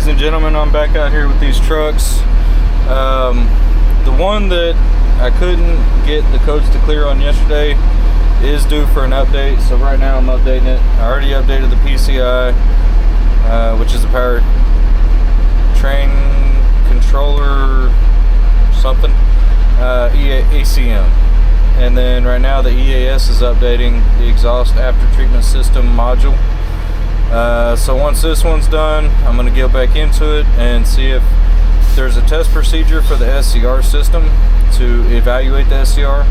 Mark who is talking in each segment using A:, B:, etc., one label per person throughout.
A: Ladies and gentlemen, I'm back out here with these trucks. The one that I couldn't get the codes to clear on yesterday is due for an update, so right now I'm updating it. I already updated the PCI, which is the power train controller something, ECM. And then right now the EAS is updating the exhaust after treatment system module. So once this one's done, I'm going to go back into it and see if there's a test procedure for the SCR system to evaluate the SCR.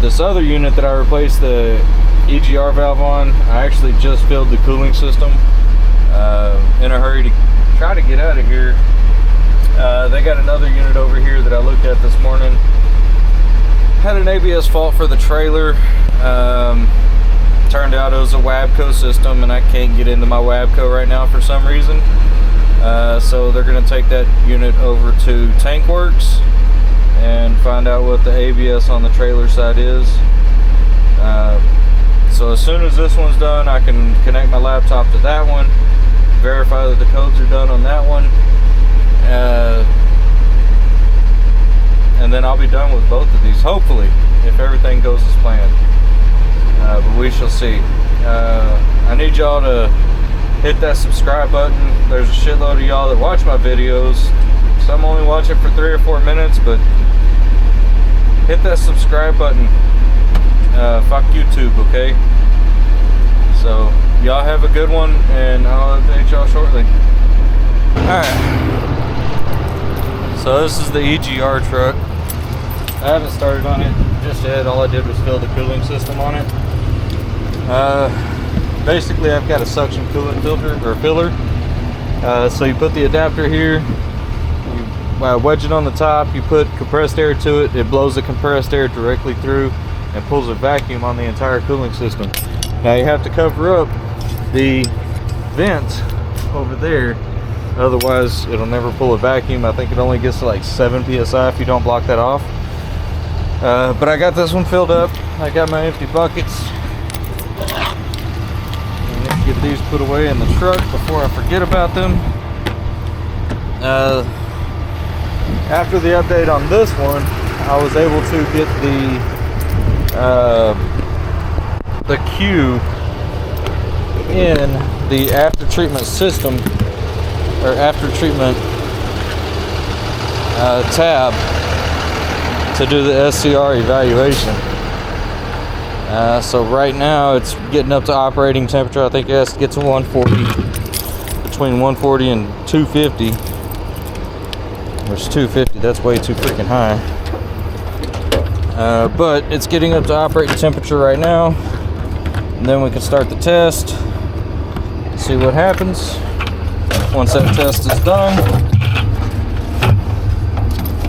A: This other unit that I replaced the EGR valve on, I actually just filled the cooling system in a hurry to try to get out of here. They got another unit over here that I looked at this morning. Had an ABS fault for the trailer. Turned out it was a WABCO system, and I can't get into my WABCO right now for some reason. So they're going to take that unit over to Tankworks and find out what the ABS on the trailer side is. So as soon as this one's done, I can connect my laptop to that one, verify that the codes are done on that one, and then I'll be done with both of these, hopefully, if everything goes as planned. But we shall see. I need y'all to hit that subscribe button. There's a shitload of y'all that watch my videos. Some only watch it for 3 or 4 minutes, but hit that subscribe button. Fuck YouTube, okay? So y'all have a good one, and I'll update y'all shortly. Alright, so this is the EGR truck. I haven't started on it just yet. All I did was fill the cooling system on it. Basically I've got a suction coolant filter or filler. So you put the adapter here, you wedge it on the top, you put compressed air to it, it blows the compressed air directly through and pulls a vacuum on the entire cooling system. Now you have to cover up the vent over there, otherwise it'll never pull a vacuum. I think it only gets to like 7 psi if you don't block that off. But I got this one filled up. I got my empty buckets. Get these put away in the truck before I forget about them. After the update on this one, I was able to get the Q in the after treatment system or after treatment tab to do the SCR evaluation. So right now it's getting up to operating temperature. I think it has to get to 140, between 140 and 250. There's 250, that's way too freaking high. But it's getting up to operating temperature right now, and then we can start the test, see what happens. Once that test is done,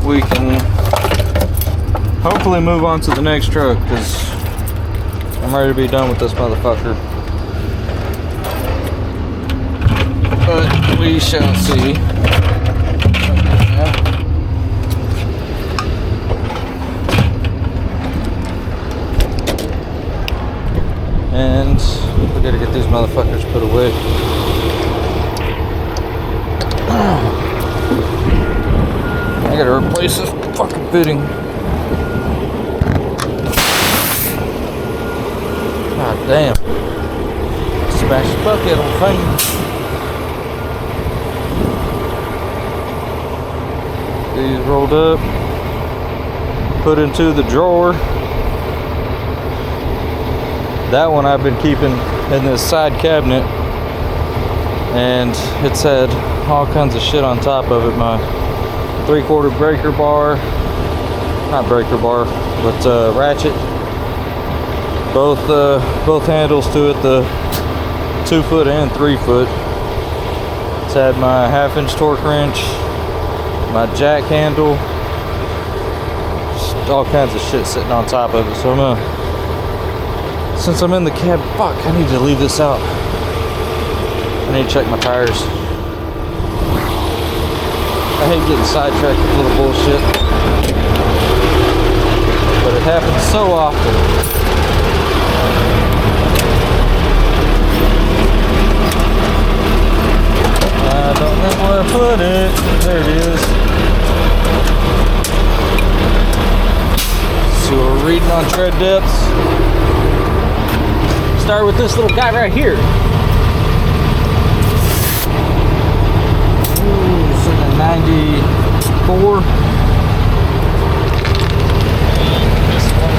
A: we can hopefully move on to the next truck, because I'm ready to be done with this motherfucker. But we shall see. And we gotta get these motherfuckers put away. I gotta replace this fucking fitting. God damn. Smash the bucket on things. These rolled up, put into the drawer. That one I've been keeping in this side cabinet, and it's had all kinds of shit on top of it. My 3/4 breaker bar, not breaker bar, but ratchet. Both handles to it, the 2 foot and 3 foot. It's had my 1/2 inch torque wrench, my jack handle, just all kinds of shit sitting on top of it. So I'm gonna, since I'm in the cab, fuck, I need to leave this out. I need to check my tires. I hate getting sidetracked with little bullshit, but it happens so often. I on tread depths. Start with this little guy right here. Ooh, sitting at 94. And this one,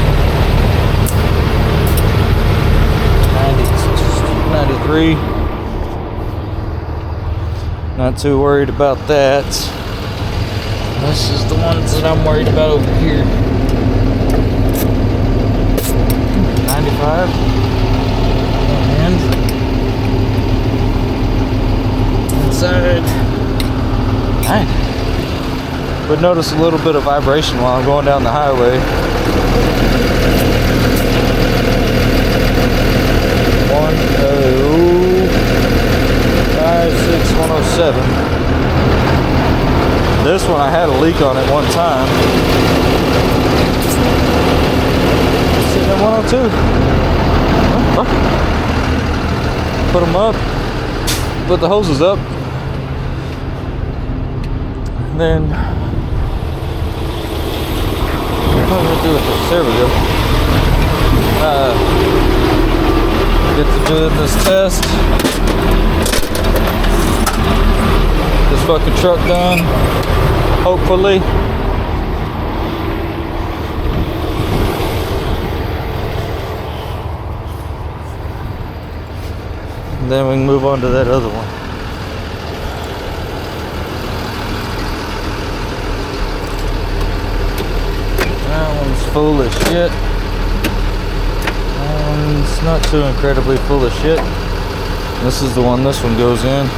A: 93. Not too worried about that. This is the ones that I'm worried about over here. 95. And inside 90. But notice a little bit of vibration while I'm going down the highway. 107. This one I had a leak on it one time. Sitting at 102. Oh, fuck it. Put them up. Put the hoses up. And then what am I gonna do with this? There we go. Get to do this test. This fucking truck done, hopefully. And then we can move on to that other one. That one's full of shit. That one's not too incredibly full of shit. This is the one this one goes in.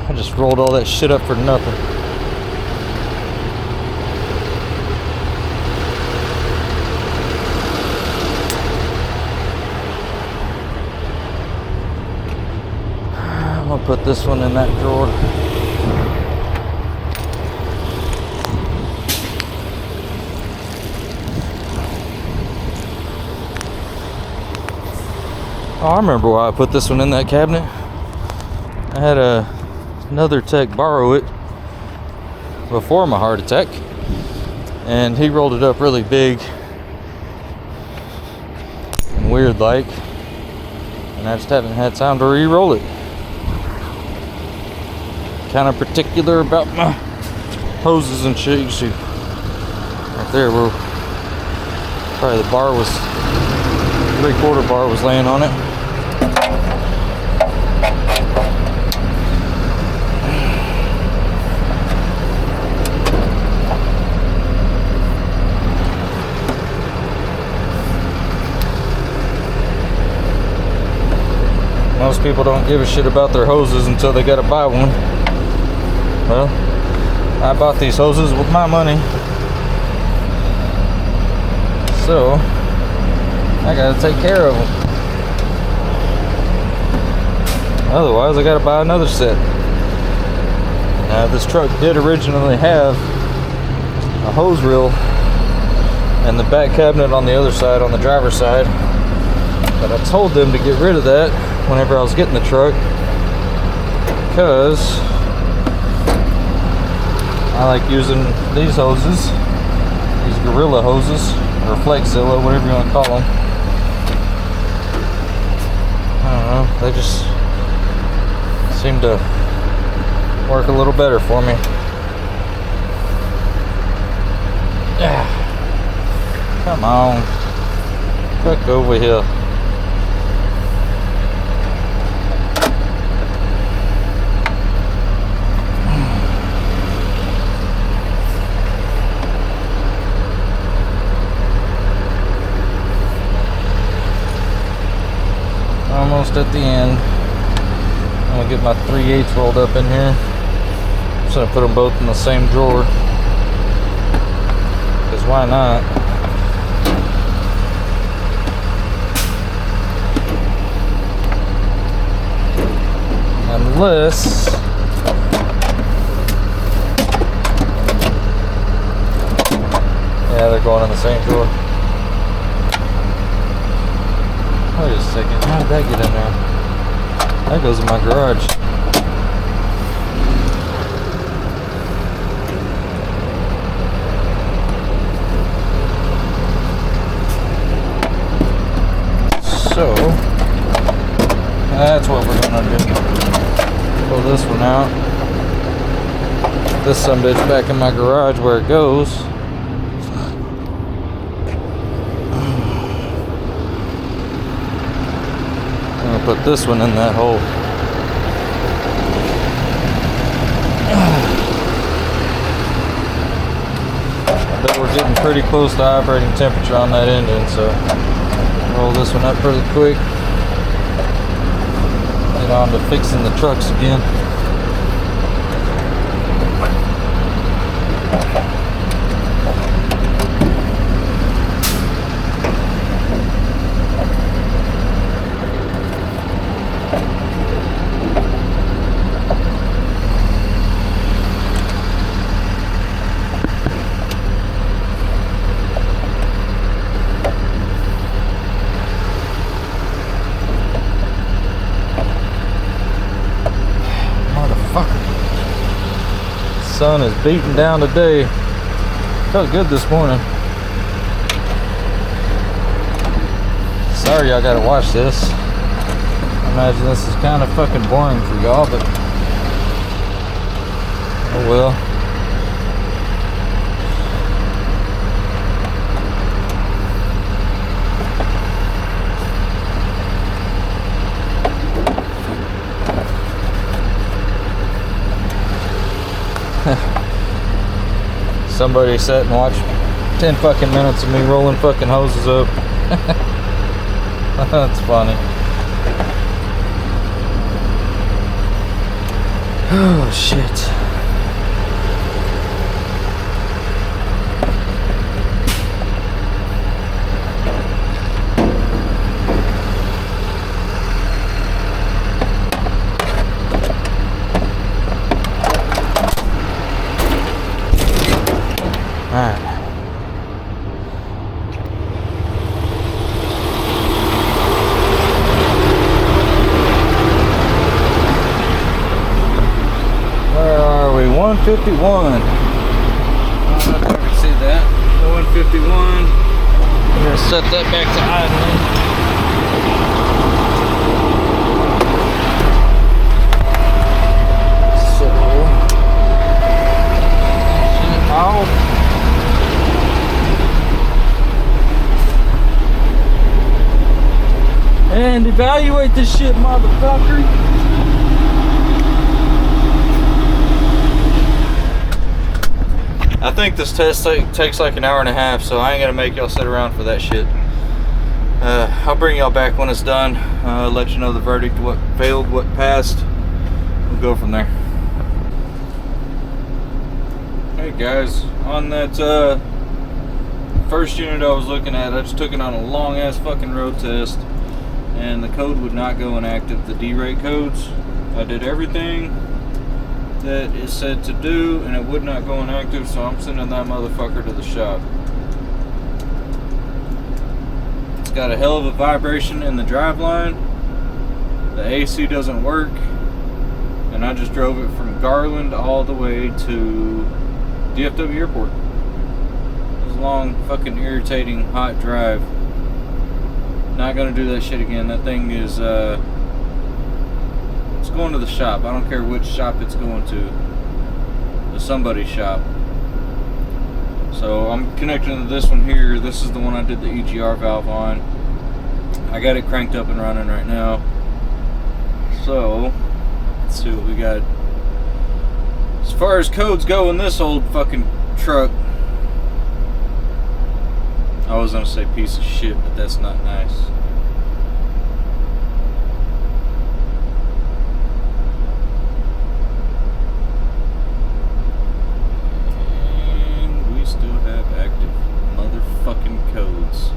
A: I just rolled all that shit up for nothing. I'm gonna put this one in that drawer. Oh, I remember why I put this one in that cabinet. I had another tech borrow it before my heart attack, and he rolled it up really big and weird like, and I just haven't had time to re-roll it. Kind of particular about my hoses and shit. You see right there where probably the bar was, 3/4 bar was laying on it. Most people don't give a shit about their hoses until they gotta buy one. Well, I bought these hoses with my money, so I gotta take care of them. Otherwise, I gotta buy another set. Now, this truck did originally have a hose reel and the back cabinet on the other side, on the driver's side, but I told them to get rid of that whenever I was getting the truck, because I like using these hoses, these Gorilla hoses, or Flexzilla, whatever you want to call them. I don't know, they just seem to work a little better for me. Yeah. Come on. Back over here. Almost at the end. I'm gonna get my 3/8 rolled up in here. I'm just gonna put them both in the same drawer, because why not? Unless yeah, they're going in the same drawer. Wait a second, how did that get in there? That goes in my garage. So that's what we're gonna do. Pull this one out. This sumbitch back in my garage where it goes. I'm gonna put this one in that hole. I bet we're getting pretty close to operating temperature on that engine, so roll this one up pretty quick. Get on to fixing the trucks again. Sun is beating down today. Felt good this morning. Sorry y'all gotta watch this. I imagine this is kind of fucking boring for y'all, but oh well. Somebody sat and watched 10 fucking minutes of me rolling fucking hoses up. That's funny. Oh shit. Alright. Where are we? 151. I don't know if I can see that. 151. I'm going to set that back to idling. And evaluate this shit, motherfucker. I think this test takes like an hour and a half, so I ain't gonna make y'all sit around for that shit. I'll bring y'all back when it's done. Let you know the verdict, what failed, what passed. We'll go from there. Hey guys, on that first unit I was looking at, I just took it on a long ass fucking road test. And the code would not go inactive, the D-rate codes. I did everything that it said to do and it would not go inactive, so I'm sending that motherfucker to the shop. It's got a hell of a vibration in the driveline. The AC doesn't work. And I just drove it from Garland all the way to DFW Airport. It was a long, fucking irritating, hot drive. Not gonna do that shit again. That thing is it's going to the shop. I don't care which shop it's going to somebody's shop. So I'm connecting to this one here. This is the one I did the EGR valve on. I got it cranked up and running right now. So let's see what we got. As far as codes go in this old fucking truck, I was gonna say piece of shit, but that's not nice. And we still have active motherfucking codes.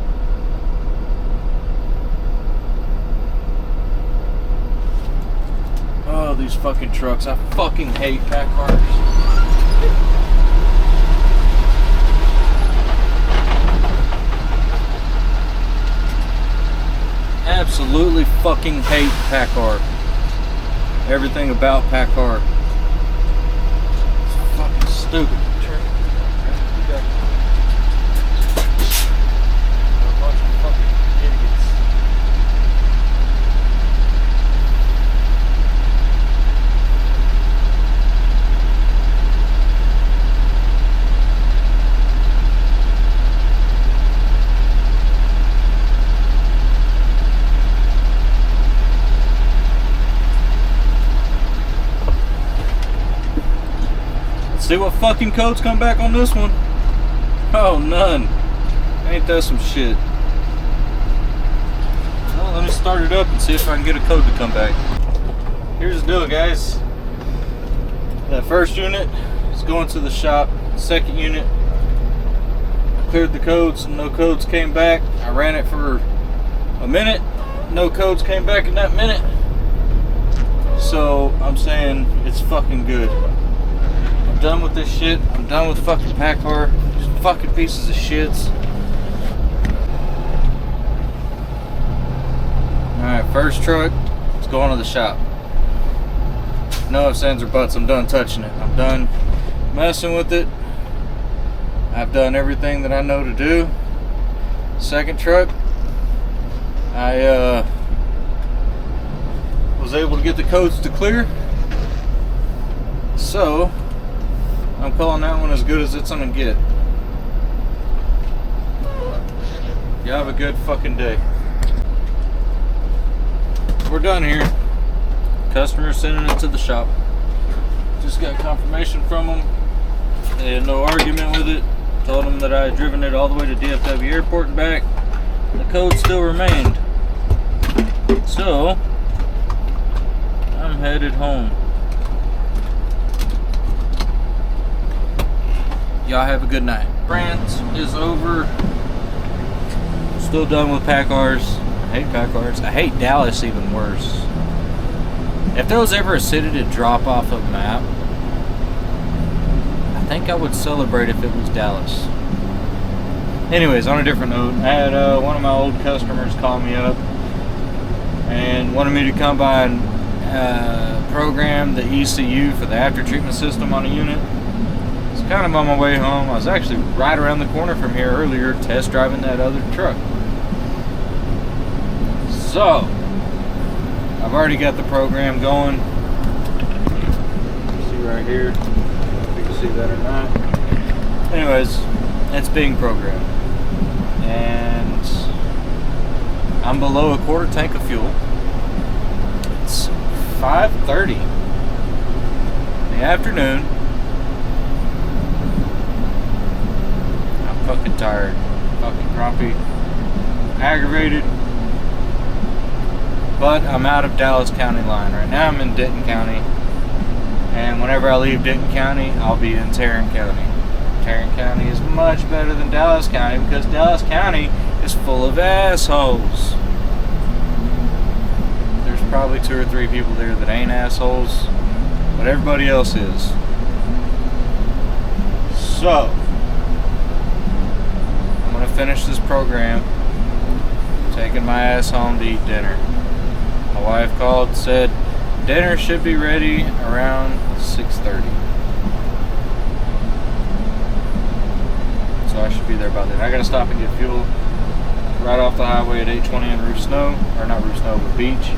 A: Oh, these fucking trucks. I fucking hate pack cars. Absolutely fucking hate PACCAR. Everything about PACCAR. It's fucking stupid. A bunch of fucking idiots. See what fucking codes come back on this one? Oh, none. Ain't that some shit? Well, let me start it up and see if I can get a code to come back. Here's the deal, guys. That first unit is going to the shop. Second unit, I cleared the codes, no codes came back. I ran it for a minute, no codes came back in that minute. So I'm saying it's fucking good. I'm done with this shit. I'm done with fucking PACCAR. Just fucking pieces of shits. Alright, first truck, it's going to the shop. No ifs, ands, or buts. I'm done touching it. I'm done messing with it. I've done everything that I know to do. Second truck, I was able to get the codes to clear. So I'm calling that one as good as it's gonna get. You have a good fucking day. We're done here. Customer sending it to the shop. Just got confirmation from them. They had no argument with it. Told them that I had driven it all the way to DFW Airport and back. The code still remained. So I'm headed home. Y'all have a good night. Rant is over. Still done with PACCARs. I hate PACCARs. I hate Dallas even worse. If there was ever a city to drop off a map, I think I would celebrate if it was Dallas. Anyways, on a different note, I had one of my old customers call me up and wanted me to come by and program the ECU for the after treatment system on a unit. It's kind of on my way home. I was actually right around the corner from here earlier test driving that other truck. So I've already got the program going. See right here, if you can see that or not. Anyways, it's being programmed. And I'm below a quarter tank of fuel. It's 5:30 in the afternoon. I'm fucking tired, fucking grumpy, aggravated. But I'm out of Dallas County line right now. I'm in Denton County, and whenever I leave Denton County, I'll be in Tarrant County. Tarrant County is much better than Dallas County because Dallas County is full of assholes. There's probably 2 or 3 people there that ain't assholes, but everybody else is. So I'm gonna finish this program, taking my ass home to eat dinner. My wife called, said dinner should be ready around 6:30. So I should be there by then. I gotta stop and get fuel right off the highway at 820 in Roof Snow, or not Roof Snow, but Beach.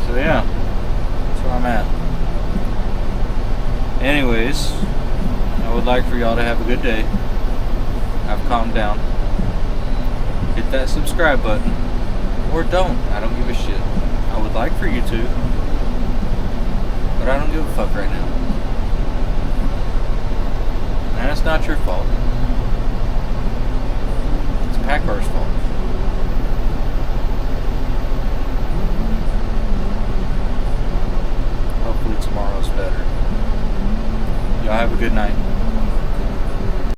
A: So yeah, that's where I'm at. Anyways, I would like for y'all to have a good day. I've calmed down. Hit that subscribe button, or don't. I don't give a shit. I would like for you to, but I don't give a fuck right now. And it's not your fault. It's PACCAR's fault.